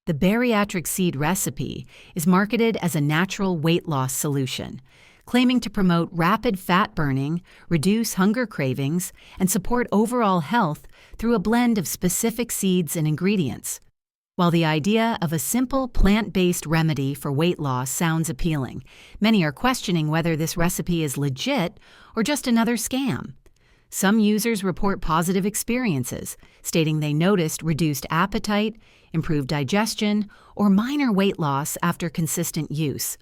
The bariatric seed recipe is marketed as a natural weight loss solution, claiming to promote rapid fat burning, reduce hunger cravings, and support overall health through a blend of specific seeds and ingredients. While the idea of a simple plant-based remedy for weight loss sounds appealing, many are questioning whether this recipe is legit or just another scam. Some users report positive experiences, stating they noticed reduced appetite, improved digestion, or minor weight loss after consistent use.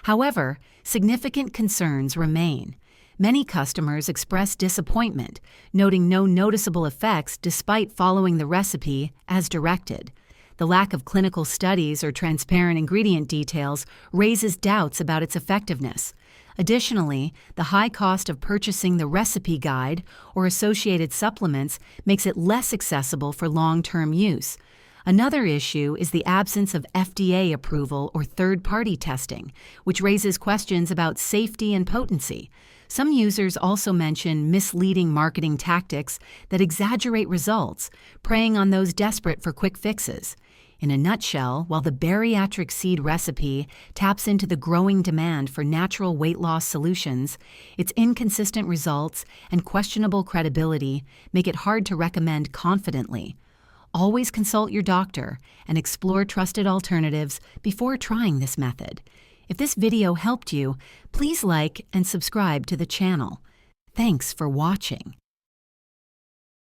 However, significant concerns remain. Many customers express disappointment, noting no noticeable effects despite following the recipe as directed. The lack of clinical studies or transparent ingredient details raises doubts about its effectiveness. Additionally, the high cost of purchasing the recipe guide or associated supplements makes it less accessible for long-term use. Another issue is the absence of FDA approval or third-party testing, which raises questions about safety and potency. Some users also mention misleading marketing tactics that exaggerate results, preying on those desperate for quick fixes. In a nutshell, while the bariatric seed recipe taps into the growing demand for natural weight loss solutions, its inconsistent results and questionable credibility make it hard to recommend confidently. Always consult your doctor and explore trusted alternatives before trying this method. If this video helped you, please like and subscribe to the channel. Thanks for watching.